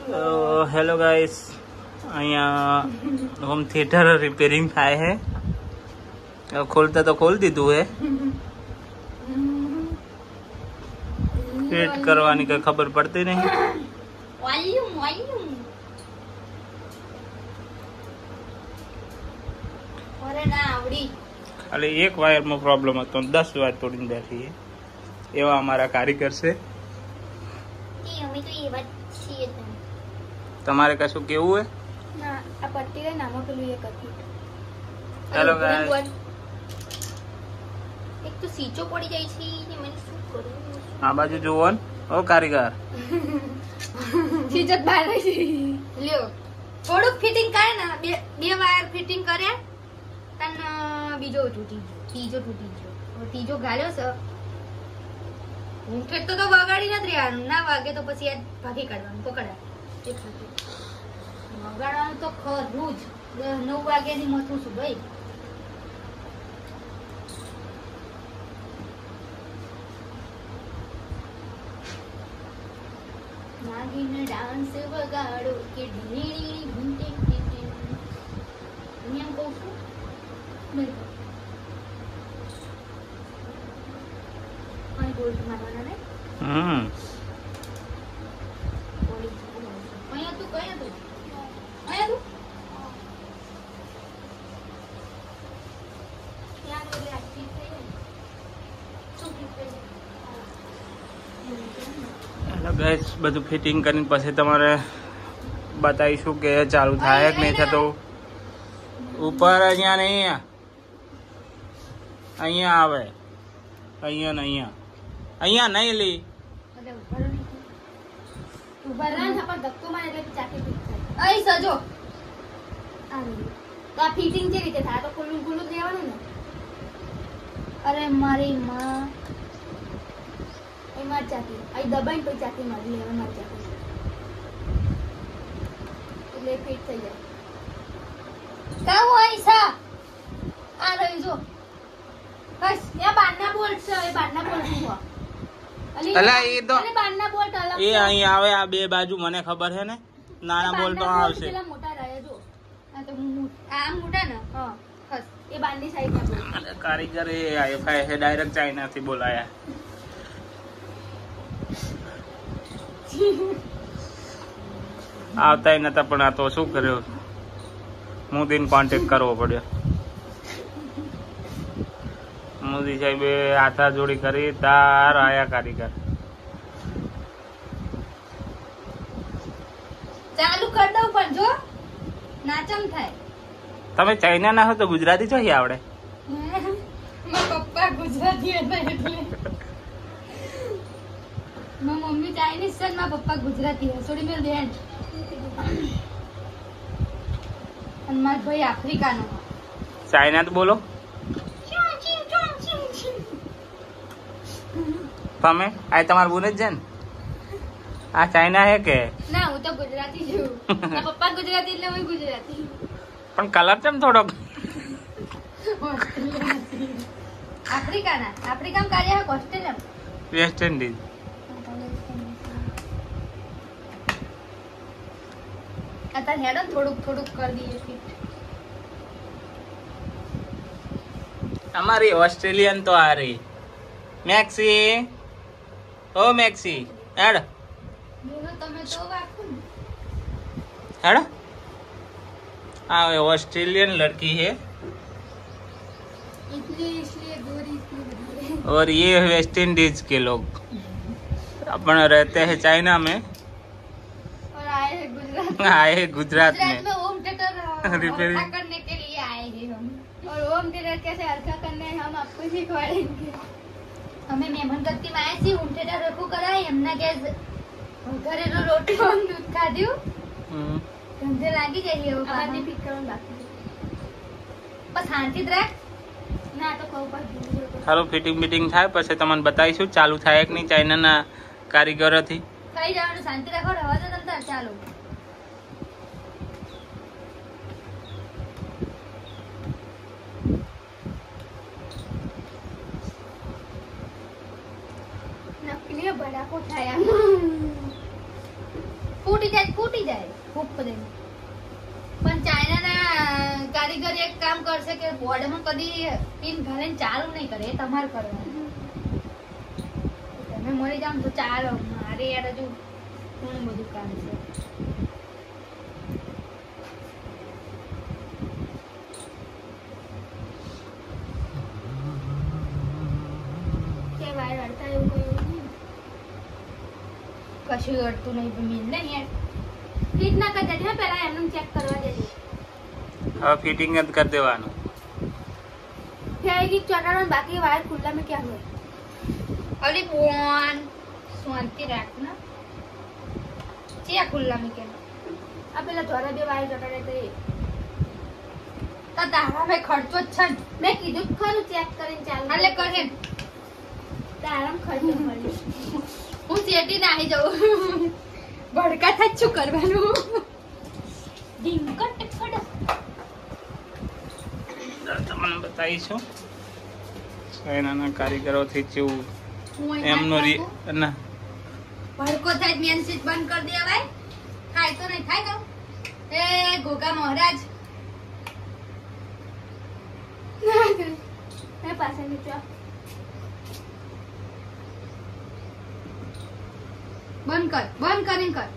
Hello guys, અહીંયા home theatre repairing થાય છે. ખોલતા તો ખોલ દીધું હે, ફિટ કરવાની કઈ ખબર પડતી નહીં. ખાલી એક વાયરમાં પ્રોબ્લેમ હતો, 10 વાયર તોડીને બેઠી છે. એવા અમારા કારીગર છે. તમારે કશું કેવું હે? હેલો ગાઈસ, એક તો સીચો પડી જાય છે ને મને શું કરું? આ બાજુ જોવો ને, ઓ કારીગર સીચો બહાર આવી લ્યો. થોડુંક ફિટિંગ કરે ને, બે વાયર ફિટિંગ કર્યા તન બીજો તૂટી ગયો, ત્રીજો તૂટી ગયો, ત્રીજો ગાલ્યો છે. હું ખેતો તો વગાડી નથી રહેવાનું, ના વાગે તો પછી આ ભાગી કાઢવાનું, પકડા એક સાથે વગાડવાનું તો ખરું જ. 9 વાગ્યાની મથું છું ભાઈ. નાગીને ડાન્સ વગાડો કે ઢીણી ઘૂંટે ઘૂંટે એમ કહું છું. અને ગોલ્ડ મારવાના ને અહીંયા તું કયા તું અહીંયા તું ત્યાં તો એક્ટિવ થઈ જાય શું થઈ હેલો ગાઈસ, બધું ફિટિંગ કરીને પછી તમારે બતાવીશું કે ચાલુ થાય કે નહીં થતું. ઉપર અહીંયા નહીં, અહીંયા આવે, અહીંયા ને અહીંયા નહીં લી. ઉભા રહે ને પણ ધક્કો મારે એટલે ચાકી ફિટ થાય. અહીં સજો આ તો આ ફિટિંગ જે રીતે થાય તો ખુલ્લું ખુલ્લું દેવાનું ને. અરે મારી માં એ માર ચાકી અહીં દબાઈને પછી ચાકી મારી લેવા માર ચાકી એટલે ફિટ થઈ જાય. કાઉ આઈસા આ રહી જો બસ એ બારના બોલ્ટ છે, એ બારના બોલ્ટ છે. અલા એ તો બારના બોલ્ટ અલગ એ અહીં આવે, આ બે બાજુ મને ખબર છે ને. નાના બોલ્ટ તો આવશે. પેલા મોટા રહ્યા જો આ તો આ મોટા ને હા બસ એ બારની સાઈડ ના બોલ્ટ. કારીગર એ આઈફાઈ છે, ડાયરેક્ટ ચાઇના થી બોલાયા. આવતા નતા પણ આ તો શું કર્યો, મોદીને કોન્ટેક્ટ કરવો પડ્યો. મોદી સાહેબે હાથા જોડી કરી, તાર આયા કારીગર. ચાલુ કરી દઉં પણ જો નાચમ થાય. તમે ચાઇના ના હો તો ગુજરાતી જો આવડે. મારા પપ્પા ગુજરાતી હતા એટલે મારી મમ્મી ચાઇનીઝ છે, મારા પપ્પા ગુજરાતી છે. છોડી મેલ બેન અને મારો ભાઈ આફ્રિકાનો. ચાઇના તો બોલો તમે. આ તમારું બોલે જ છે ને. આ ચાઇના હે કે ના? હું તો ગુજરાતી છું. મારા પપ્પા ગુજરાતી એટલે હું ગુજરાતી. પણ કલર કેમ થોડોક આફ્રિકાના? આફ્રિકામાં કાર્ય હે ઓસ્ટ્રેલિયા, વેસ્ટ ઇન્ડિઝ. અત્યારે હેડો થોડુંક થોડુંક કરી દઈએ ફિટ. અમારી ઓસ્ટ્રેલિયન તો આ રહી મેક્સી. ઓ મેક્સી હેડ તમે તો વાકુ ને હેડ. हाँ ऑस्ट्रेलियन लड़की है इसलिए गोरी इसलिए और ये वेस्ट इंडीज के लोग अपन रहते हैं चाइना में और आए हैं गुजरात में होम थिएटर रिपेयरिंग करने के लिए आए हैं हम. और होम थिएटर कैसे हल्का करना है हम आपको सिखवाएंगे. हमें मेहमान गति में आए होम थिएटर रखू कराए हमने गैस घरेलू रोटी और दूध खाધું. ધંધે લાગી જઈએ હવે પાણી પી કરવાનું બાકી. બસ શાંતિ જ રાખ ના તો કહું પાછું. હાલો ફિટિંગ બીટિંગ થાય પછી તમને બતાવીશું ચાલુ થાય કે નહીં. ચાઇનાના કારીગરોથી કઈ જવાનું શાંતિ રાખો. રવા દો તમ તાર ચાલો. નકલી બડાકો થાય ફૂટી જાય ખૂબ બધે. પણ ચાઇનાના કારીગર એક કામ કરશે કે બોર્ડમાં કદી પિન ઘાલીને ચાલુ નહીં કરે. એ તમારે કરવાનું. તમે મળી જાવ તો ચાલો. મારે યાર હજુ ઘણું બધું કામ છે. કશું અડતું નહીં મીન ને યાર. ફિટ ના કરી દેજે પહેલા એમનું ચેક કરવા દેજે. હવે ફિટિંગ જ કરી દેવાનું. ફેરી ચડાવવાનું બાકી વાયર ખુલ્લા में क्या हुआ? અલી બોન શાંતિ રાખ ના. ચેક ખુલ્લા में क्या? આ પેલા જોરા બે વાયર ચડાડે તો તારા મે ખર્ચો જ છે. મેં કીધું ખરું ચેક કરીને ચાલુ. એટલે કરે તારામ ખર્ચો મળ્યો. હું સેટી નાહી જાઉં. ભડકા થાય શું કરવાનું? ડીંકટ કડ તમને બતાવીશું ચાઇનાના કારીગરોથી જેવું એમનો ના ભડકો થાય મેન સ્વિચ બંધ કરી દેવાય. થાય તો નહીં થાય તો એ ગોગા મહારાજ મે પાસે નીચો બંધ કરીને કર.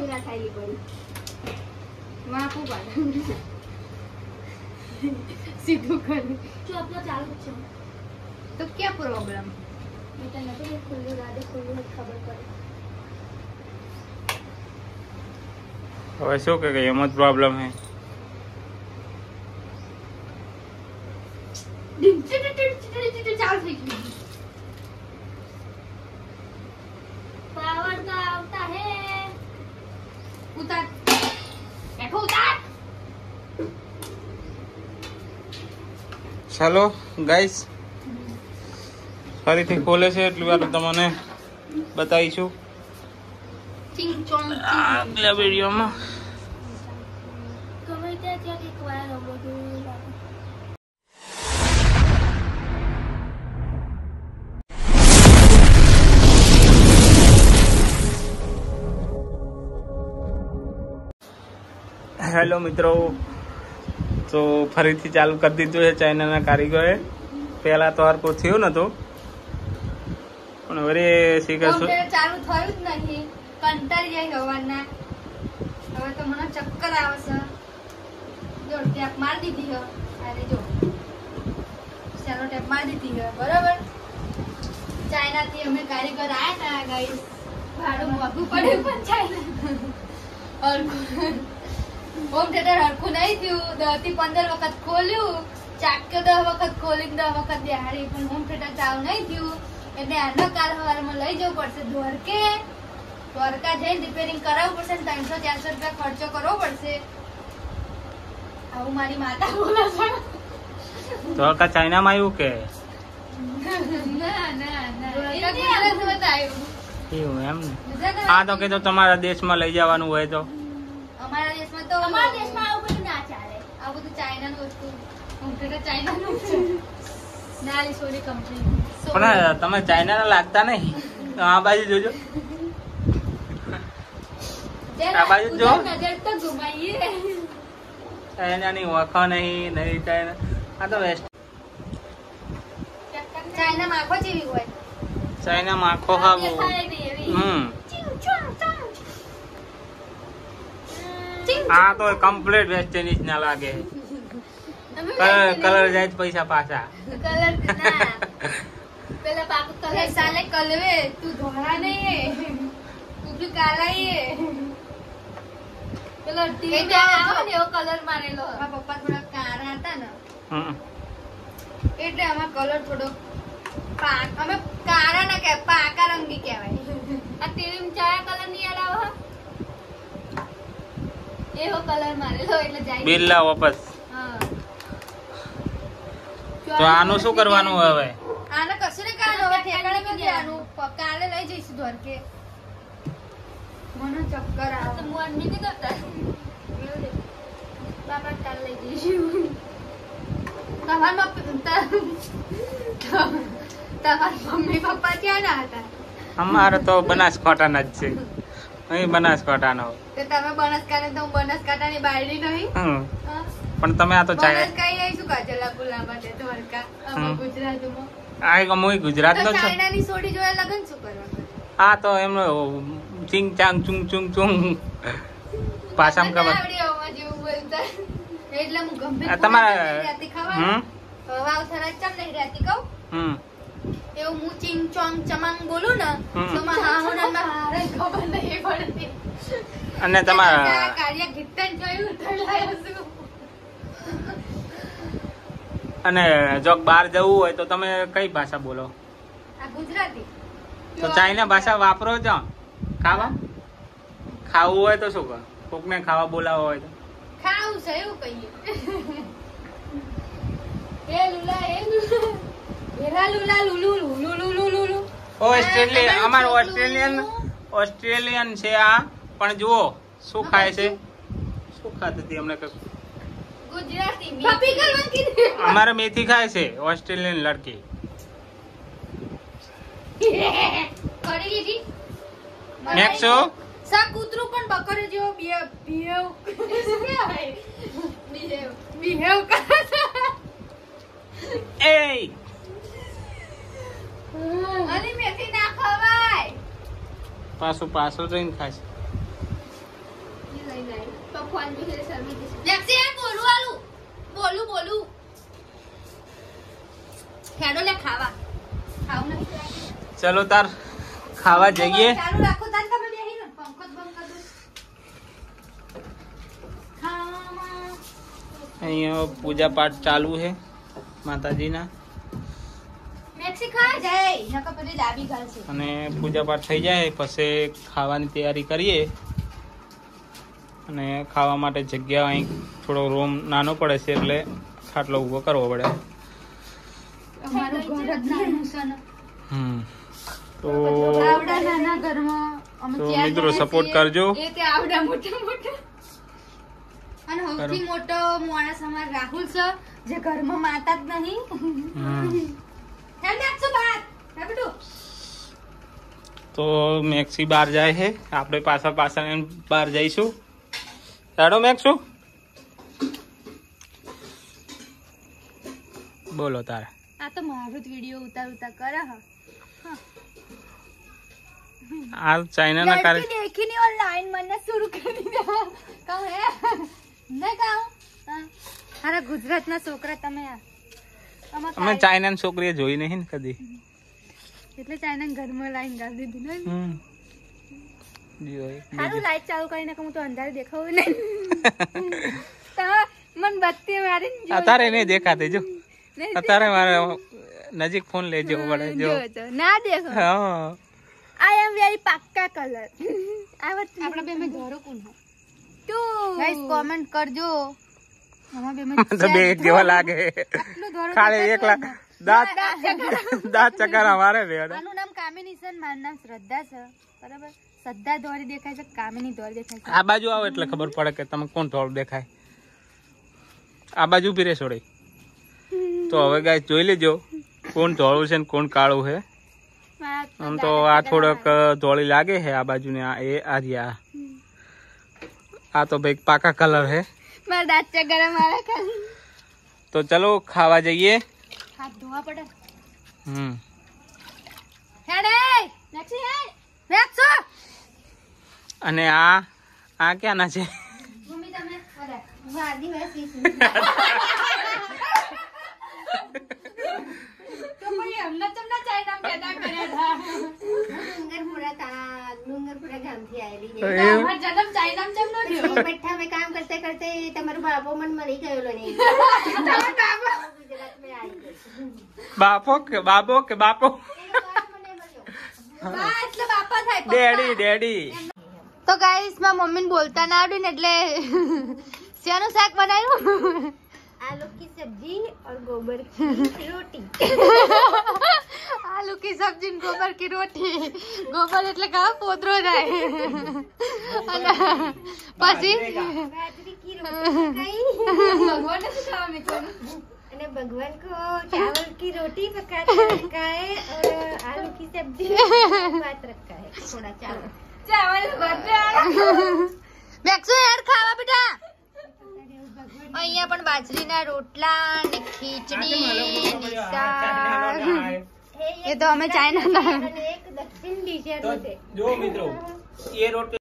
ના થાય પડી માપું પાડ સીધું કર. ચોપલો ચાલુ છે તો ક્યાં પ્રોબ્લેમ? મેં તને નથી ખુલ્લું રાડે ખુલ્લું ખબર પડે. હવે શું કે એમ જ પ્રોબ્લેમ હે. ચાલુ થઈ ગયું. पावर का आवता है. उतार बैठो उतार. ચાલો ગાઈસ ફરીથી ખોલે છે એટલી વાર તમને બતાવીશું ચિંગ ચોંગ આગલા વિડીયોમાં. ગમે ત્યાં એક વાર રમો. હેલો મિત્રો, તો ફરીથી ચાલુ કરી દીધું છે ચાઇનાના કારીગરે. પહેલા તો હરકો થયું નતું પણ હવે શીખશું. ચાલુ થયું જ નહીં. કંટાળી જાય હવાના. હવે તો મને ચક્કર આવે છે. જો ટેપ મારી દીધી હે. અરે જો ચાલો ટેપ મારી દીધી હે. બરાબર. ચાઇના થી અમે કારીગર આયા હતા ગાઈસ. ભાડું મોંઘું પડ્યું પણ ચાઇના હોમ થિયેટર હરખું નહીં થયું. 10 થી 15 વખત ખોલ્યું. ચાક્યો 10 વખત ખોલી 10 વખત બેહાડી પણ હોમ થિયેટર ચાલુ નહીં થયું. એટલે આનો કાલ સવારમાં લઈ જવું પડશે દ્વારકા જઈને રિપેરિંગ કરાવવું પડશે. 300-400 રૂપિયા ખર્ચો કરવો પડશે. આવું મારી માતા બોલે છે. દ્વારકા ચાઇનામાં આવ્યું કે ના બતાવ્યું એવું એમ ને? હા તો કે તમારા દેશમાં લઈ જવાનું હોય તો અમારા દેશમાં આવું બધું ના ચાલે. આ બધું ચાઇનાનું વસ્તુ. કોમ્પ્યુટર ચાઇનાનું છે. નાલી સોરી કંપની. પણ તમે ચાઇનાના લાગતા નહીં. તો આ બાજુ જોજો. આ બાજુ જો. નજર તો ઘુમાઈએ. ચાઇનાની ઓળખો નહીં ચાઇના. આ તો વેસ્ટ. ચાઇનામાં આખો જેવી હોય. ચાઇનામાં આખો હા આ તો કમ્પ્લીટ વેસ્ટ ઇન્ડિઝ ના લાગે. કલર જાય પૈસા પાછા. કલર ના પેલા પાક કલર સાલે કલવે તું ધોળા નહીં હે તું ભી કાલા હી હે. પેલો ટીવી આવો ને એવો કલર મારેલો. મારા પપ્પા થોડા કાળા હતા ને એટલે આમાં કલર થોડો અમે કાળા ના કે પાકા રંગી કહેવાય. આ ટીવી ચાયા કલર ની યાદ આવે એવો કલર મારેલો એટલે જાય બિલ્લા વાપસ. તો આનું શું કરવાનું હવે? આને કશું ને કાલે હવે ઠેકાણે કરી દેવાનું. કાલે લઈ જઈશું દ્વારકે. મને ચક્કર આવે તો હું આની નહીં કરતા. બાપા કાલે લઈ જઈશું. તમારા મમ્મી પપ્પા ક્યાં ના હતા? અમારે તો બનાસકાંઠાના જ છે. અહીં બનાસકાંઠાનો. તો તમે બનાસકાંઠા તો હું બનાસકાંઠાની બાયડી નહીં. હા. પણ તમે આ તો બનાસકાંઠા શું કાચલા પુલામાં છે દ્વારકા ગુજરાતમાં. આ હું ગુજરાતનો છું. ચાઇનાની સોડી જોયા લગન શું કરવા? આ તો એમનો ચિંગ ચાંગ ચુંગ ચુંગ ચુંગ ભાષામાં ખબર. જેવું બોલતા એટલે હું ગમે તમારા વાવથરા ચમ નહીં રહેતી કહું. એવું હું ચિંગ ચોંગ ચમાંગ બોલું ને તો મારે ખબર નહીં પડતી. અને તમારા કાર્ય કીર્તન જોયું ઉઠલાયો છું. અને જો બહાર જવું હોય તો તમે કઈ ભાષા બોલો? આ ગુજરાતી. તો ચાઇના ભાષા વાપરો છો ખાવા? ખાવું હોય તો શું કહો? કોકને ખાવા બોલાવો હોય તો ખાવું છે એવું કહીએ. એ લુલા એ લુલા વેરા Lula Lulu Lulu Lulu Lulu. Australian અમાર ઓસ્ટ્રેલિયન છે આ. પણ જુઓ શું ખાય છે, શું ખાતી હતી અમને કશું. ગુજરાતી પપી કરવાનું કીધું. અમારે મેથી ખાય છે ઓસ્ટ્રેલિયન લડકી. કરી લીધી નેક્સો સા કૂતરું પણ બકરે જેવો બિહેવ કરે છે. એ અને મેથી ના ખવાય. પાછું જઈને ખાય છે. બોલું ખેડો લે ખાવા ખાવું નહીં. ચલો તાર ખાવા જઈએ. ચાલુ રાખો તાર તમે બેહી ને પંખો બંધ કર દો. અહીંયા પૂજા પાઠ ચાલુ છે માતાજીના. મેક્સી ખા જાય નકા પેલી ડાબી ગાલ છે. અને પૂજા પાઠ થઈ જાય પછી ખાવાની તૈયારી કરીએ. અને ખાવા માટે જગ્યા અહીં થોડો રૂમ નાનો પડે છે એટલે ખાટલો ઊભો કરવો પડે. અમારું ઘર જ નાનું છે ને. તો આવડા નાના ઘરમાં અમે તો મિત્રો સપોર્ટ કરજો. એ તે આવડા મોટા અને સૌથી મોટો માણસ અમાર રાહુલ છે જે ઘરમાં માતા જ નહીં. તો મેક્સી બહાર જાય છે, આપણે પાછળ બહાર જઈશું. ચાલો મેક્સુ બોલો તારે. આ તો મારો જ વિડિયો ઉતાર કરે હ. આ ચાઇનાના કાર્ય દેખીને ઓનલાઈન મને શરૂ કરી દીધા. કહું હે નહીં કહું. અરે ગુજરાતના છોકરા તમે અમે ચાઇનાની છોકરીએ જોઈ નહીં ને કદી. એટલે ચાઇના ઘરમાં લાઈન ગાળી દીધી ને. હારું લાઈટ ચાલુ કરીને હું તો અંધારે દેખાવું નહીં. મન બત્તી મારી અત્યારે નહીં દેખાતી જો. અત્યારે મારે નજીક ફોન લેજો પડે જો. ના દેખો. હા આઈ એમ વેરી પાક્કા કલર. આપણે બે મે ઘરો કોણ હો તો ગાઈસ કોમેન્ટ કરજો. અમાર બે મે તો બે જેવા લાગે. ખાલી એકલા દાંત ચક્કર અમારે બે. આનું નામ કામિની છે, મારું નામ શ્રદ્ધા છે. બરાબર. શ્રદ્ધા ધોરી દેખાય છે, કામિની ધોરી દેખાય છે. આ બાજુ આવો એટલે ખબર પડે કે તમે કોણ ધોળ દેખાય. આ બાજુ ઉભી રહે છોડી. તો હવે ગાઈસ જોઈ લેજો કોણ ધોળું છે ને કોણ કાળું છે. આમ તો આ થોડોક ધોળી લાગે છે આ બાજુ ને આ રહ્યા. આ તો ભાઈ પાકા કલર છે. મારા દાંત ચગરા મારા ખાલી. તો ચલો ખાવા જઈએ. હાથ ધોવા પડે. હેડે નેક્સી હે નેક્સો. અને આ ક્યાં ના છે? મમ્મી તમે અરે હું આદિવાસી છું. તો ભાઈ અમને તમને ચાઇના પેદા કર્યા હતા. ડુંગરપુરા ગામથી આવેલી છે. અમાર જન્મ ચાઇના માં જન્મ થયો. બેઠા મે કામ કરતે કરતે તમારો બાપો મન મરી ગયો ને. તમારો બાપો ગુજરાત મે આવી ગયો. બાપો કે બાપો બા એટલે બાપા થાય. ડેડી. તો ગાઈસ માં મમ્મીને બોલતા ના આવડે ને એટલે શેનું શાક બનાવ્યું? आलू की सब्जी और गोबर की रोटी. आलू की सब्जी और गोबर की रोटी. गोबर એટલે કા પોદરો જાય. અને પછી બાજરી की रोटी खाई. भगवान ने खावा में कोन અને भगवान को चावल की रोटी पका के रखा है और आलू की सब्जी बात रखा है थोड़ा चावल. મેક્સો યાર ખાવા બેટા. અહીંયા પણ બાજરીના રોટલા ને ખીચડી ને શાક. એ તો અમે ચાઇના જો મિત્રો એ રોટલા